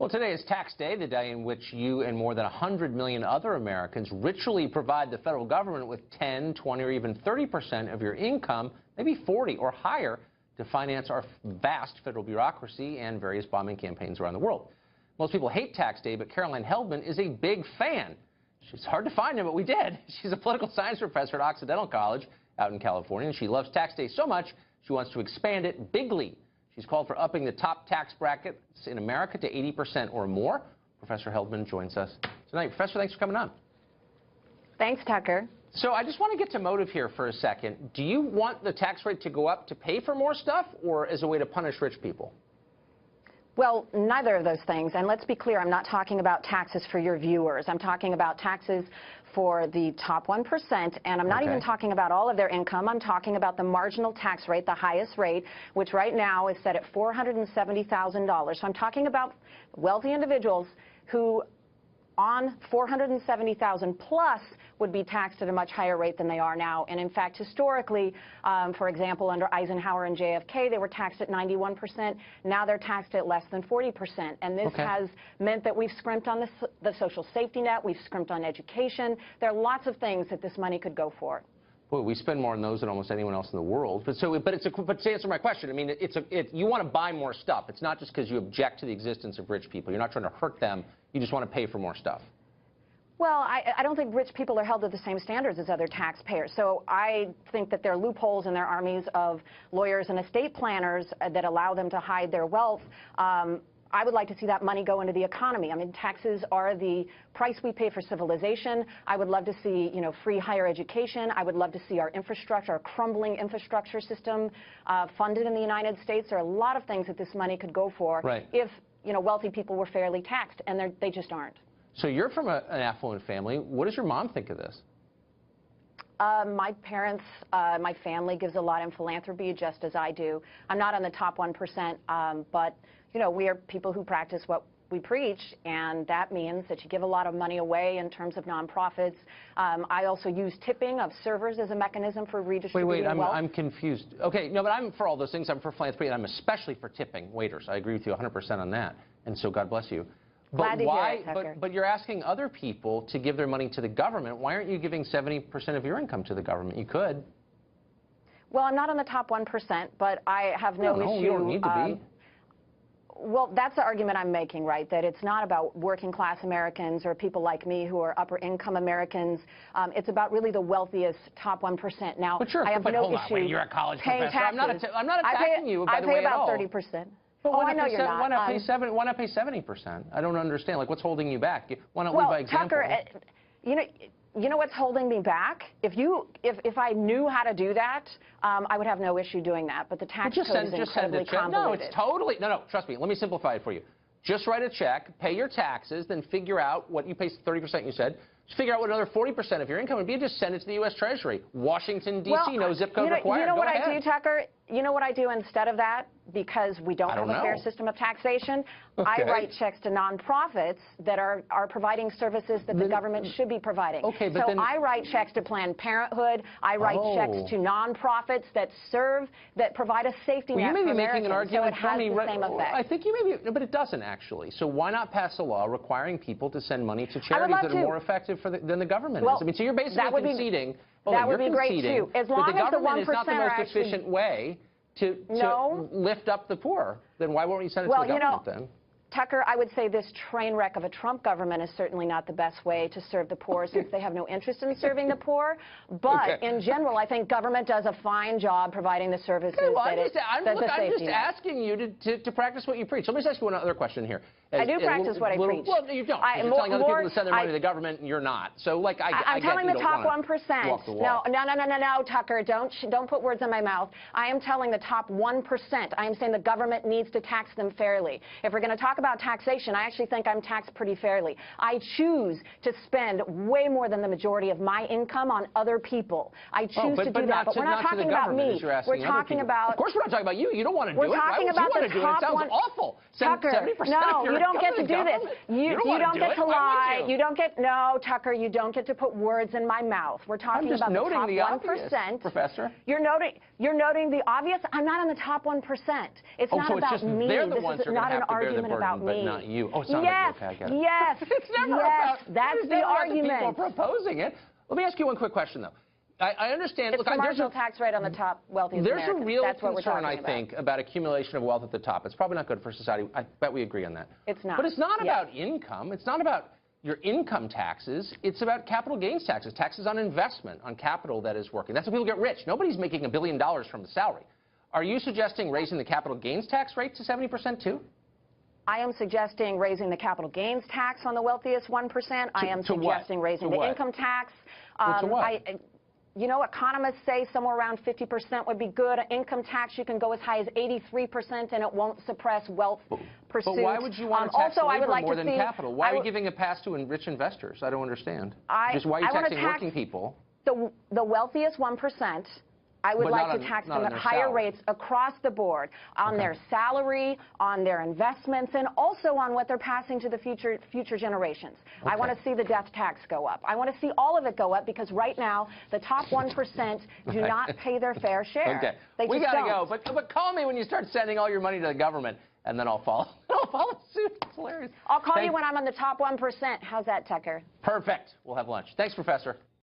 Well, today is tax day, the day in which you and more than 100 million other Americans ritually provide the federal government with 10, 20, or even 30% of your income, maybe 40 or higher, to finance our vast federal bureaucracy and various bombing campaigns around the world. Most people hate tax day, but Caroline Heldman is a big fan. It's hard to find her, but we did. She's a political science professor at Occidental College out in California, and she loves tax day so much she wants to expand it bigly. She's called for upping the top tax brackets in America to 80% or more. Professor Heldman joins us tonight. Professor, thanks for coming on. Thanks, Tucker. So I just want to get to motive here for a second. Do you want the tax rate to go up to pay for more stuff or as a way to punish rich people? Well, neither of those things. And let's be clear, I'm not talking about taxes for your viewers. I'm talking about taxes for the top 1%, and I'm not even talking about all of their income. I'm talking about the marginal tax rate, the highest rate, which right now is set at $470,000. So I'm talking about wealthy individuals who on $470,000 plus would be taxed at a much higher rate than they are now. And in fact, historically, for example, under Eisenhower and JFK, they were taxed at 91%. Now they're taxed at less than 40%. And this has meant that we've scrimped on the social safety net. We've scrimped on education. There are lots of things that this money could go for. Boy, we spend more on those than almost anyone else in the world. But to answer my question, I mean, you want to buy more stuff. It's not just because you object to the existence of rich people. You're not trying to hurt them. You just want to pay for more stuff. Well, I don't think rich people are held to the same standards as other taxpayers. So I think that there are loopholes in their armies of lawyers and estate planners that allow them to hide their wealth. I would like to see that money go into the economy. I mean, taxes are the price we pay for civilization. I would love to see, free higher education. I would love to see our infrastructure, our crumbling infrastructure system funded in the United States. There are a lot of things that this money could go for if, wealthy people were fairly taxed, and they just aren't. So you're from an affluent family. What does your mom think of this? My parents, my family gives a lot in philanthropy, just as I do. I'm not on the top 1%, but, we are people who practice what we preach, and that means that you give a lot of money away in terms of nonprofits. I also use tipping of servers as a mechanism for redistributing wealth. I'm confused. Okay, no, but I'm for all those things. I'm for philanthropy, and I'm especially for tipping waiters. I agree with you 100% on that, and so God bless you. Glad to hear it, Tucker. But you're asking other people to give their money to the government. Why aren't you giving 70% of your income to the government? You could. Well, I'm not on the top 1%, but I have no issue. You don't need to be. Well, that's the argument I'm making, right, that it's not about working-class Americans or people like me who are upper-income Americans. It's about really the wealthiest top 1%. Now, I have no issue you're a college paying professor. taxes. I'm not attacking you, by the way, I pay about 30%. But I know you're not. Why not pay 70%? I don't understand. Like, what's holding you back? Why not lead by example? Tucker, you know what's holding me back? If I knew how to do that, I would have no issue doing that. But the tax code is incredibly convoluted. No, it's totally no. Trust me. Let me simplify it for you. Just write a check, pay your taxes, then figure out what you pay 30%. You said. Just figure out what another 40% of your income would be, and just send it to the U.S. Treasury. Washington, D.C., no zip code required. You know what I do, Tucker? You know what I do instead of that? Because we don't have a fair system of taxation, I write checks to nonprofits that are providing services that the government should be providing. So I write checks to Planned Parenthood. I write checks to nonprofits that provide a safety net for Americans. So it has the same effect. I think you may be, but it doesn't actually. So why not pass a law requiring people to send money to charities that are more effective than the government is? I mean, so you're basically conceding. That would be great too. As long as the 1% is not the most efficient way to lift up the poor, then why won't you send it to the government then? Tucker, I would say this train wreck of a Trump government is certainly not the best way to serve the poor, since they have no interest in serving the poor. But in general, I think government does a fine job providing the services I'm just asking you to practice what you preach. Let me just ask you one other question here. I do practice what I preach. Well, you don't. You're telling other people to send their money to the government, and you're not. So, like, I'm telling the top 1%. No, Tucker, don't put words in my mouth. I am telling the top 1%. I am saying the government needs to tax them fairly. If we're going to talk about taxation, I actually think I'm taxed pretty fairly. I choose to spend way more than the majority of my income on other people. I choose to do that. But we're not talking about me. We're talking about. Of course, we're not talking about you. You don't want to do it. We're talking about the top 1%. It sounds awful. Tucker, no, you don't get to do this. You don't get to lie. You don't get. No, Tucker, you don't get to put words in my mouth. We're talking about the top 1%. Professor. You're noting the obvious. I'm not on the top 1%. It's not about me. They're the This ones is who are not going an to have to bear the argument burden about but me. not you. Oh, it's not yes, about you. Okay, I get it. yes, It's never yes, about, that's it's the never about argument. the people proposing it. Let me ask you one quick question, though. I understand. It's the marginal tax rate on the top wealthiest There's Americans. a real That's what we're concern, talking I think, about accumulation of wealth at the top. It's probably not good for society. I bet we agree on that. It's not. But it's not about income. It's not about your income taxes. It's about capital gains taxes, taxes on investment, on capital that is working. That's how people get rich. Nobody's making $1 billion from a salary. Are you suggesting raising the capital gains tax rate to 70% too? I am suggesting raising the capital gains tax on the wealthiest 1%. I am suggesting raising the income tax. To what? You know, economists say somewhere around 50% would be good. Income tax, you can go as high as 83%, and it won't suppress wealth pursuit. But why would you want to tax labor more than capital? Why are you giving a pass to rich investors? I don't understand. Just why are you taxing working people? The wealthiest 1%. I would like to tax them at higher rates across the board on their salary, on their investments, and also on what they're passing to the future generations. I want to see the death tax go up. I want to see all of it go up because right now the top 1% do not pay their fair share. Okay. We got to go. But call me when you start sending all your money to the government, and then I'll follow suit. It's hilarious. I'll call you when I'm on the top 1%. How's that, Tucker? Perfect. We'll have lunch. Thanks, Professor.